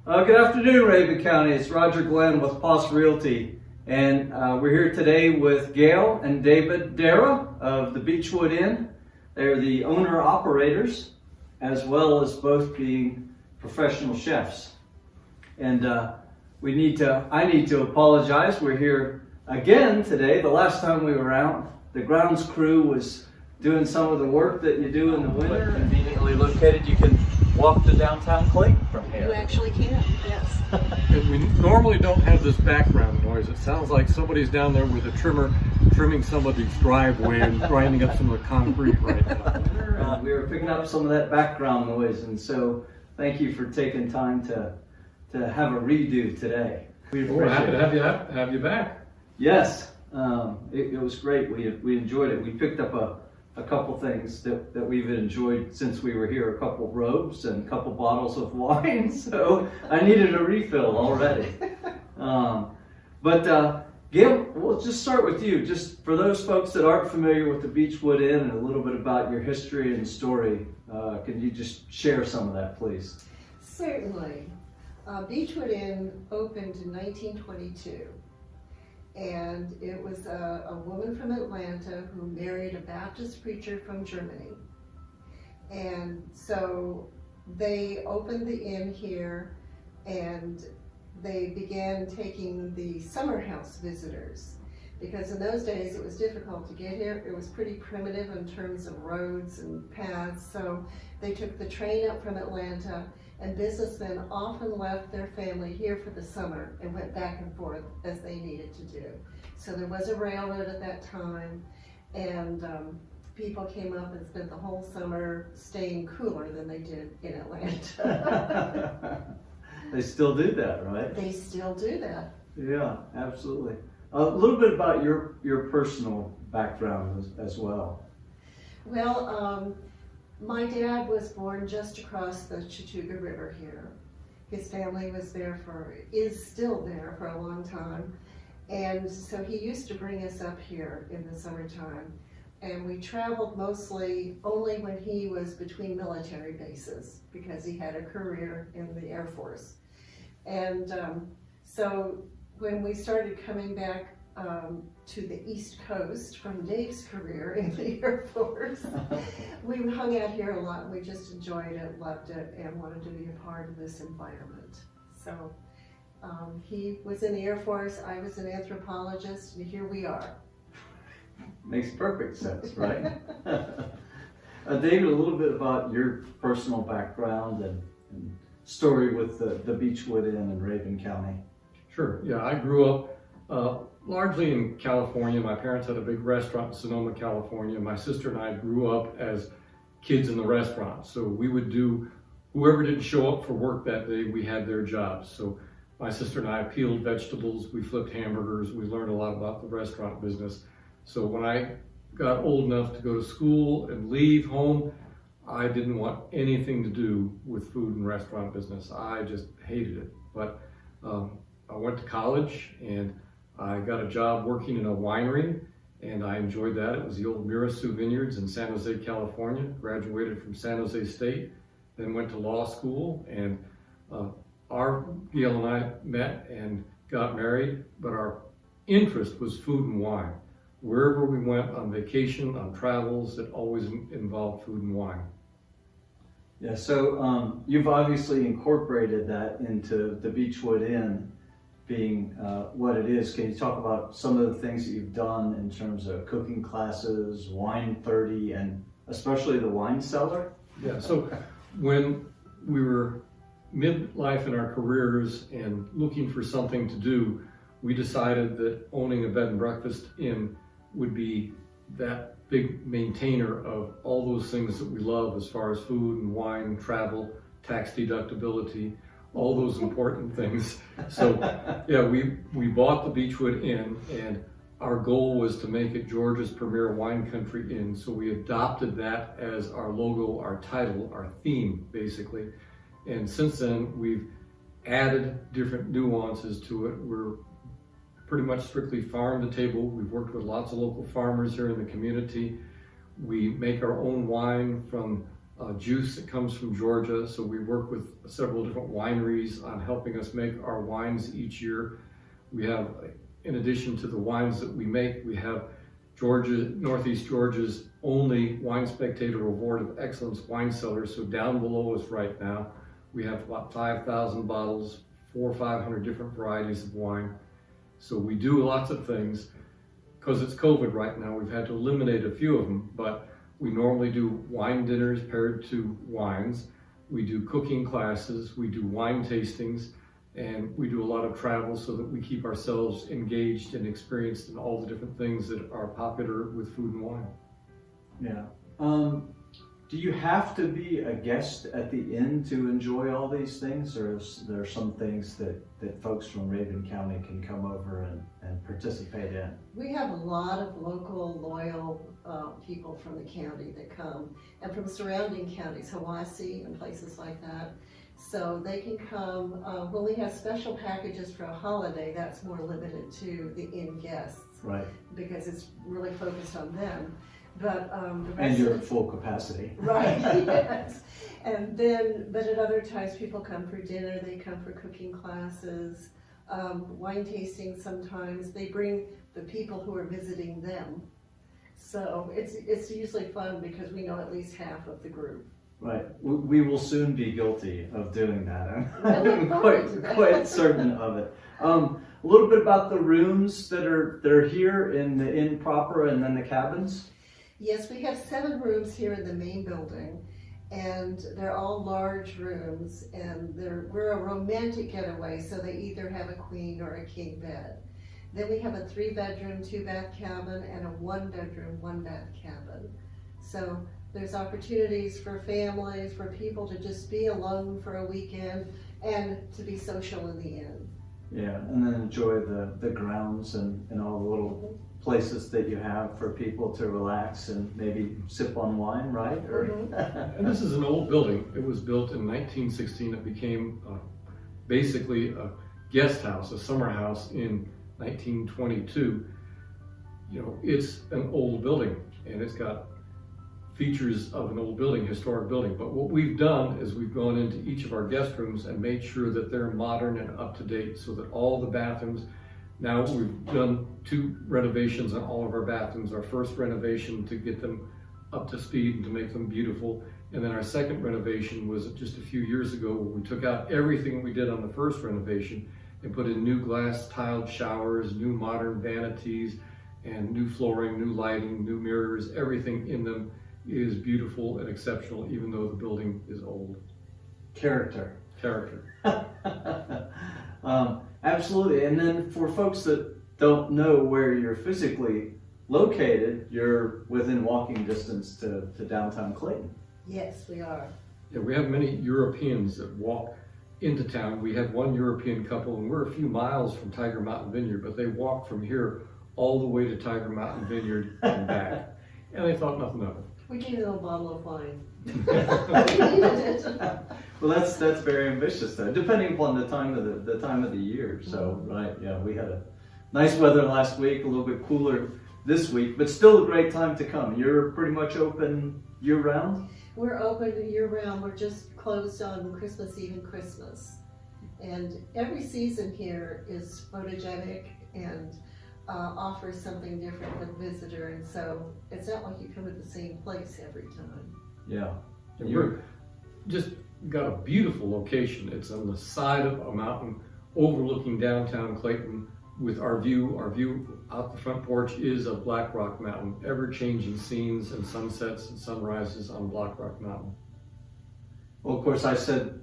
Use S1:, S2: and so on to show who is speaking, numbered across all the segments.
S1: Good afternoon, Raven County. It's Roger Glenn with POS Realty, and we're here today with Gayle and David Darugh of the Beechwood Inn. They're the owner-operators, as well as both being professional chefs. And I need to apologize. We're here again today. The last time we were out, the grounds crew was doing some of the work that you do in the winter. Conveniently located. You can walk to downtown Clayton from here.
S2: You actually can, yes.
S3: And we normally don't have this background noise. It sounds like somebody's down there with a trimmer trimming somebody's driveway and grinding up some of the concrete right now.
S1: We were picking up some of that background noise, and so thank you for taking time to have a redo today.
S3: We're happy to have you back.
S1: Yes, it was great. We enjoyed it. We picked up a couple things that we've enjoyed since we were here, a couple robes and a couple bottles of wine, so I needed a refill already. But Gayle, we'll just start with you. Just for those folks that aren't familiar with the Beechwood Inn and a little bit about your history and story, can you just share some of that, please?
S2: Certainly. Beechwood Inn opened in 1922. And it was a woman from Atlanta who married a Baptist preacher from Germany. And so they opened the inn here, and they began taking the summer house visitors. Because in those days it was difficult to get here. It was pretty primitive in terms of roads and paths. So they took the train up from Atlanta, and businessmen often left their family here for the summer and went back and forth as they needed to do. So there was a railroad at that time, and people came up and spent the whole summer staying cooler than they did in Atlanta.
S1: They still do that, right?
S2: They still do that.
S1: Yeah, absolutely. A little bit about your personal background as well.
S2: Well, my dad was born just across the Chattooga River here. His family is still there for a long time. And so he used to bring us up here in the summertime. And we traveled mostly only when he was between military bases, because he had a career in the Air Force. And so when we started coming back to the East Coast from Dave's career in the Air Force, we hung out here a lot. We just enjoyed it, loved it, and wanted to be a part of this environment. So he was in the Air Force, I was an anthropologist, and here we are.
S1: Makes perfect sense, right? David, a little bit about your personal background and story with the Beechwood Inn in Raven County.
S3: Sure. Yeah, I grew up largely in California. My parents had a big restaurant in Sonoma, California. My sister and I grew up as kids in the restaurant. So we would do, whoever didn't show up for work that day, we had their jobs. So my sister and I peeled vegetables, we flipped hamburgers, we learned a lot about the restaurant business. So when I got old enough to go to school and leave home, I didn't want anything to do with food and restaurant business. I just hated it. But I went to college and I got a job working in a winery, and I enjoyed that. It was the old Mirasu Vineyards in San Jose, California. Graduated from San Jose State, then went to law school, and Gayle and I met and got married, but our interest was food and wine. Wherever we went on vacation, on travels, it always involved food and wine.
S1: Yeah, so you've obviously incorporated that into the Beechwood Inn being what it is. Can you talk about some of the things that you've done in terms of cooking classes, Wine 30, and especially the wine cellar?
S3: Yeah, so when we were midlife in our careers and looking for something to do, we decided that owning a bed and breakfast inn would be that big maintainer of all those things that we love as far as food and wine, travel, tax deductibility, all those important things. So yeah, we bought the Beechwood Inn, and our goal was to make it Georgia's premier wine country inn. So we adopted that as our logo, our title, our theme, basically. And since then, we've added different nuances to it. We're pretty much strictly farm to table. We've worked with lots of local farmers here in the community. We make our own wine from juice that comes from Georgia. So we work with several different wineries on helping us make our wines each year. We have, in addition to the wines that we make, we have Northeast Georgia's only Wine Spectator Award of Excellence wine cellar. So down below us right now, we have about 5,000 bottles, 400 or 500 different varieties of wine. So we do lots of things. Because it's COVID right now, we've had to eliminate a few of them, but we normally do wine dinners paired to wines. We do cooking classes, we do wine tastings, and we do a lot of travel so that we keep ourselves engaged and experienced in all the different things that are popular with food and wine.
S1: Yeah. Do you have to be a guest at the inn to enjoy all these things, or is there some things that folks from Raven County can come over and participate in?
S2: We have a lot of local, loyal people from the county that come, and from surrounding counties, Hiwassee and places like that. So they can come. When we have special packages for a holiday, that's more limited to the inn guests.
S1: Right.
S2: Because it's really focused on them. But the rest
S1: And you're
S2: of
S1: at full capacity.
S2: Right, yes. And then, but at other times people come for dinner, they come for cooking classes, wine tasting sometimes. They bring the people who are visiting them. So it's usually fun because we know at least half of the group.
S1: Right. We will soon be guilty of doing that.
S2: I look forward to
S1: I'm
S2: that.
S1: quite certain of it. A little bit about the rooms that are here in the inn proper, and then the cabins.
S2: Yes, we have 7 rooms here in the main building, and they're all large rooms, and we're a romantic getaway, so they either have a queen or a king bed. Then we have a 3-bedroom, 2-bath cabin, and a 1-bedroom, 1-bath cabin. So there's opportunities for families, for people to just be alone for a weekend, and to be social in the inn.
S1: Yeah, and then enjoy the grounds and all the little places that you have for people to relax and maybe sip on wine, right? Or
S3: And this is an old building. It was built in 1916. It became basically a guest house, a summer house in 1922. You know, it's an old building and it's got features of an old building, historic building. But what we've done is we've gone into each of our guest rooms and made sure that they're modern and up to date, so that all the bathrooms. Now we've done 2 renovations on all of our bathrooms. Our first renovation to get them up to speed and to make them beautiful. And then our second renovation was just a few years ago, where we took out everything we did on the first renovation and put in new glass tiled showers, new modern vanities, and new flooring, new lighting, new mirrors. Everything in them is beautiful and exceptional, even though the building is old.
S1: character. Absolutely. And then for folks that don't know where you're physically located, you're within walking distance to downtown Clayton.
S2: Yes, we are.
S3: Yeah, we have many Europeans that walk into town. We had one European couple, and we're a few miles from Tiger Mountain Vineyard, but they walked from here all the way to Tiger Mountain Vineyard and back, and they thought nothing of it.
S2: We gave them a bottle of wine.
S1: Well, that's very ambitious, though, depending upon the time of the year. So, right, yeah, we had a nice weather last week, a little bit cooler this week, but still a great time to come. You're pretty much open year-round?
S2: We're open year-round. We're just closed on Christmas Eve and Christmas. And every season here is photogenic and offers something different for the visitor. And so it's not like you come to the same place every time.
S1: Yeah.
S3: And we're just got a beautiful location. It's on the side of a mountain overlooking downtown Clayton with our view. Our view out the front porch is of Black Rock Mountain, ever-changing scenes and sunsets and sunrises on Black Rock Mountain.
S1: Well, of course, I said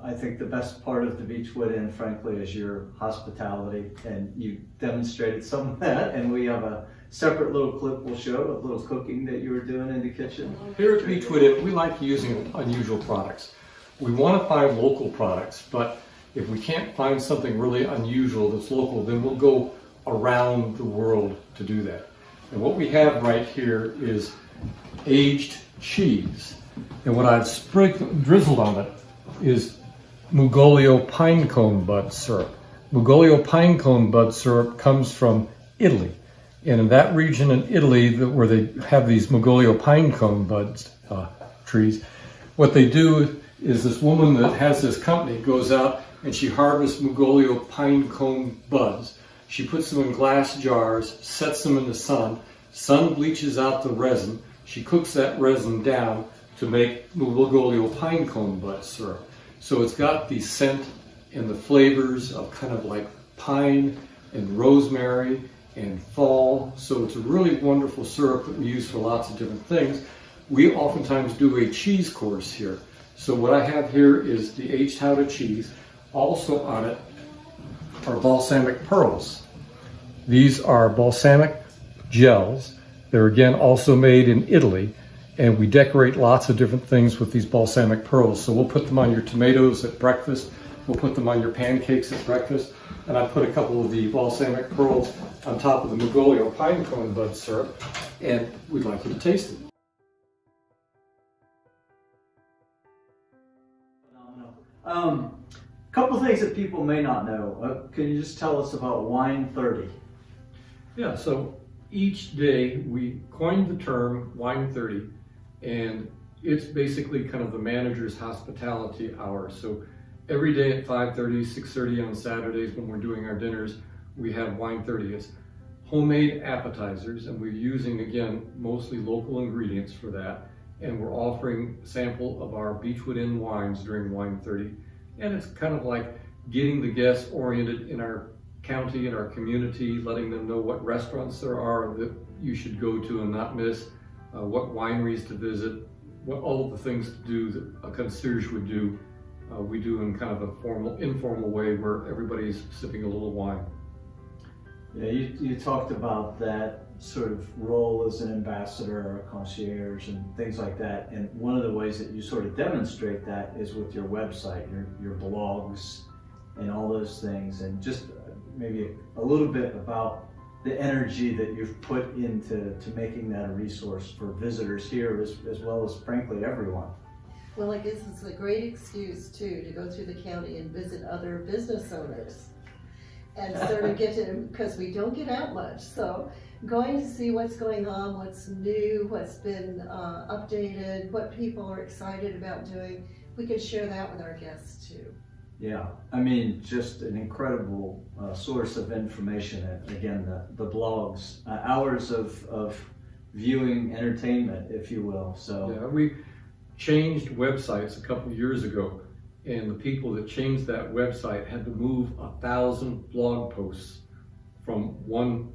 S1: I think the best part of the Beechwood Inn, frankly, is your hospitality, and you demonstrated some of that, and we have a separate little clip we'll show of little cooking that you were doing in the kitchen.
S3: Here at Beechwood Inn, we like using unusual products. We want to find local products, but if we can't find something really unusual that's local, then we'll go around the world to do that. And what we have right here is aged cheese. And what I've drizzled on it is Mugoglio pinecone bud syrup. Mugoglio pinecone bud syrup comes from Italy. And in that region in Italy where they have these Mugoglio pinecone buds trees, what they do is this woman that has this company goes out and she harvests Mugolio pine cone buds. She puts them in glass jars, sets them in the sun. Sun bleaches out the resin. She cooks that resin down to make Mugolio pine cone bud syrup. So it's got the scent and the flavors of kind of like pine and rosemary and fall. So it's a really wonderful syrup that we use for lots of different things. We oftentimes do a cheese course here. So what I have here is the aged Gouda cheese. Also on it are balsamic pearls. These are balsamic gels. They're again also made in Italy, and we decorate lots of different things with these balsamic pearls. So we'll put them on your tomatoes at breakfast. We'll put them on your pancakes at breakfast. And I put a couple of the balsamic pearls on top of the Mugolio pine cone bud syrup, and we'd like you to taste it.
S1: Couple things that people may not know. Can you just tell us about Wine 30?
S3: Yeah, so each day we coined the term Wine 30, and it's basically kind of the manager's hospitality hour. So every day at 5:30, 6:30 on Saturdays when we're doing our dinners, we have Wine 30. It's homemade appetizers, and we're using, again, mostly local ingredients for that. And we're offering a sample of our Beechwood Inn wines during Wine 30. And it's kind of like getting the guests oriented in our county and our community, letting them know what restaurants there are that you should go to and not miss, what wineries to visit, what all of the things to do that a concierge would do. We do in kind of a formal, informal way where everybody's sipping a little wine.
S1: Yeah, you talked about that sort of role as an ambassador or a concierge and things like that. And one of the ways that you sort of demonstrate that is with your website, your blogs and all those things. And just maybe a little bit about the energy that you've put into making that a resource for visitors here as well as frankly everyone.
S2: Well, I guess it's a great excuse too to go through the county and visit other business owners and sort of get to, because we don't get out much. So going to see what's going on, what's new, what's been updated, what people are excited about doing, we can share that with our guests too.
S1: Yeah, I mean, just an incredible source of information. Again, the blogs, hours of viewing entertainment, if you will. So
S3: yeah, we changed websites a couple of years ago, and the people that changed that website had to move 1,000 blog posts from one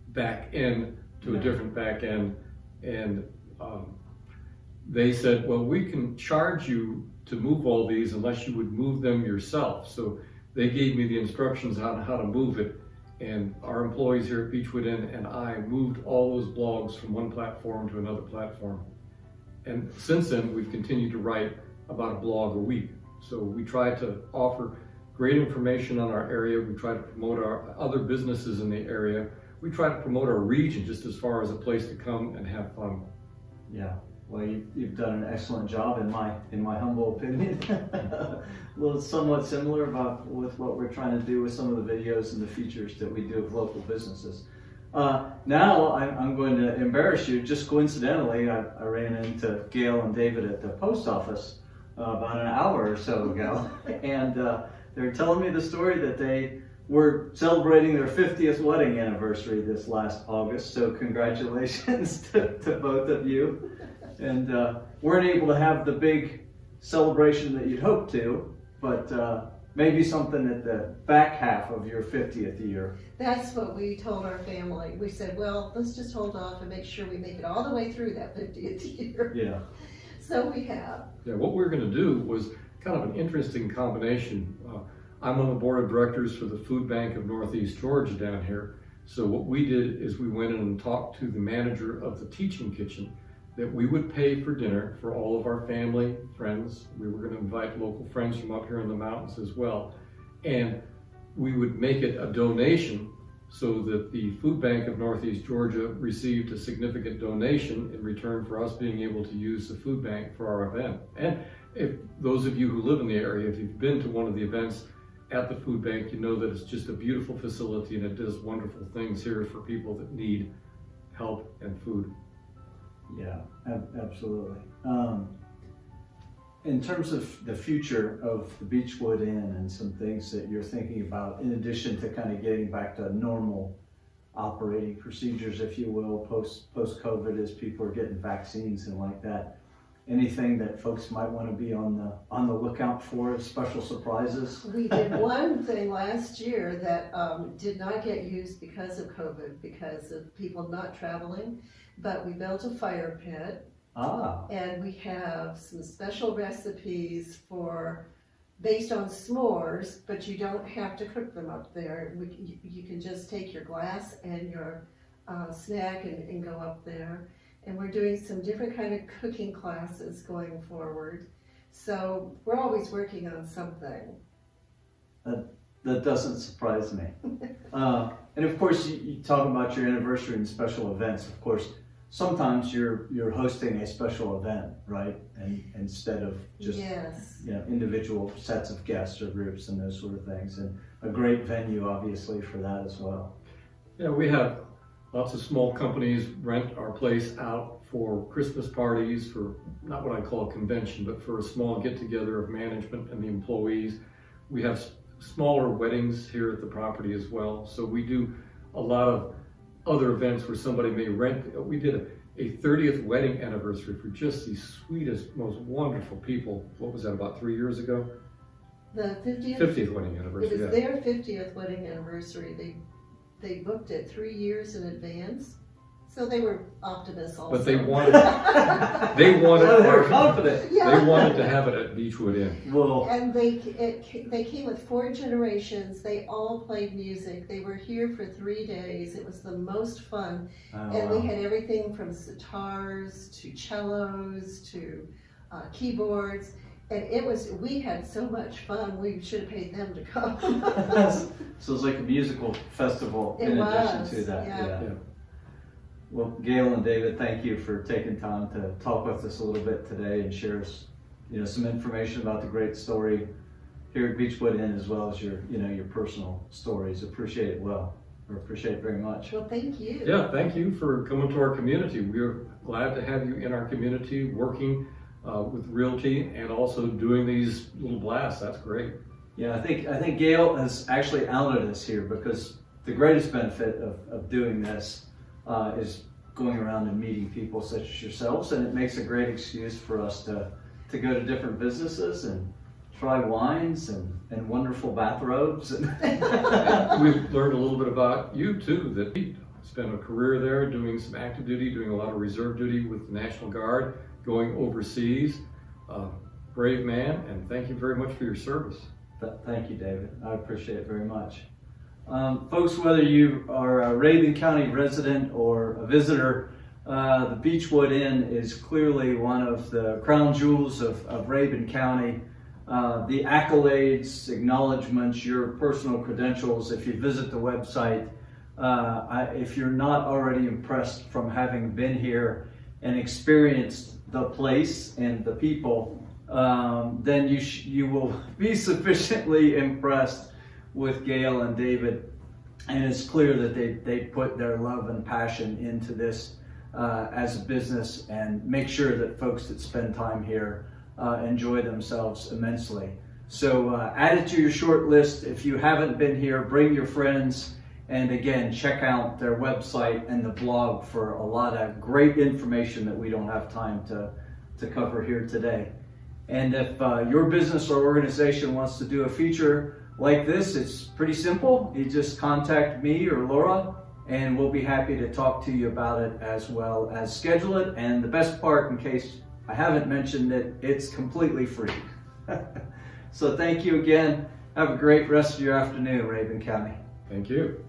S3: back end to a different back end, and they said, well, we can charge you to move all these unless you would move them yourself. So they gave me the instructions on how to move it, and our employees here at Beechwood Inn and I moved all those blogs from one platform to another platform. And since then, we've continued to write about a blog a week. So we try to offer great information on our area. We try to promote our other businesses in the area. We try to promote our region just as far as a place to come and have fun.
S1: yeah, well, you've done an excellent job in my humble opinion. A little somewhat similar with what we're trying to do with some of the videos and the features that we do of local businesses. Now I'm going to embarrass you. Just coincidentally, I ran into Gayle and David at the post office about an hour or so ago, and they're telling me the story that they were celebrating their 50th wedding anniversary this last August. So congratulations to both of you. And weren't able to have the big celebration that you'd hoped to, but maybe something at the back half of your 50th year.
S2: That's what we told our family. We said, well, let's just hold off and make sure we make it all the way through that 50th year.
S1: Yeah.
S2: So we have.
S3: Yeah, what we're going to do was kind of an interesting combination. I'm on the board of directors for the Food Bank of Northeast Georgia down here. So what we did is we went in and talked to the manager of the teaching kitchen that we would pay for dinner for all of our family, friends. We were going to invite local friends from up here in the mountains as well. And we would make it a donation so that the Food Bank of Northeast Georgia received a significant donation in return for us being able to use the food bank for our event. And if those of you who live in the area, if you've been to one of the events at the food bank, you know that it's just a beautiful facility and it does wonderful things here for people that need help and food.
S1: Yeah, absolutely. in terms of the future of the Beechwood Inn and some things that you're thinking about, in addition to kind of getting back to normal operating procedures, if you will, post-COVID, as people are getting vaccines and like that, anything that folks might want to be on the lookout for, special surprises?
S2: We did one thing last year that did not get used because of COVID, because of people not traveling, but we built a fire pit. And we have some special recipes based on s'mores, but you don't have to cook them up there. You can just take your glass and your snack and go up there. And we're doing some different kind of cooking classes going forward. So we're always working on something.
S1: That doesn't surprise me. And of course, you talk about your anniversary and special events. Of course, sometimes you're hosting a special event, right? And instead of just individual sets of guests or groups and those sort of things, and a great venue obviously for that as well.
S3: Yeah, we have lots of small companies rent our place out for Christmas parties, for not what I call a convention, but for a small get-together of management and the employees. We have smaller weddings here at the property as well. So we do a lot of other events where somebody may rent. We did a 30th wedding anniversary for just the sweetest, most wonderful people. What was that, about 3 years ago?
S2: The 50th?
S3: 50th wedding anniversary,
S2: It was their 50th wedding anniversary. They booked it 3 years in advance, so they were optimists also.
S3: But they wanted
S1: They're confident.
S3: They wanted to have it at Beechwood Inn.
S1: Well,
S2: And they came with 4 generations. They all played music. They were here for 3 days. It was the most fun. And we had everything from sitars to cellos to keyboards. And we had so much fun, we should have paid them to come.
S1: So it's like a musical festival in addition to that.
S2: Yeah.
S1: Well, Gayle and David, thank you for taking time to talk with us a little bit today and share us, some information about the great story here at Beechwood Inn, as well as your personal stories. Appreciate it very much.
S2: Well, thank you.
S3: Yeah, thank you for coming to our community. We're glad to have you in our community, working with Realty and also doing these little blasts. That's great.
S1: Yeah, I think Gayle has actually outed us here, because the greatest benefit of doing this is going around and meeting people such as yourselves, and it makes a great excuse for us to go to different businesses and try wines and wonderful bathrobes.
S3: We've learned a little bit about you too, that you spent a career there doing some active duty, doing a lot of reserve duty with the National Guard, going overseas. Brave man, and thank you very much for your service.
S1: Thank you, David. I appreciate it very much. Folks, whether you are a Rabun County resident or a visitor, the Beechwood Inn is clearly one of the crown jewels of Rabun County. The accolades, acknowledgments, your personal credentials, if you visit the website, if you're not already impressed from having been here and experienced the place and the people, then you will be sufficiently impressed with Gayle and David, and it's clear that they put their love and passion into this as a business, and make sure that folks that spend time here enjoy themselves immensely. So add it to your short list. If you haven't been here, bring your friends, and again, check out their website and the blog for a lot of great information that we don't have time to cover here today. And if your business or organization wants to do a feature like this, it's pretty simple. You just contact me or Laura, and we'll be happy to talk to you about it, as well as schedule it. And the best part, in case I haven't mentioned it, it's completely free. So thank you again. Have a great rest of your afternoon, Rabun County.
S3: Thank you.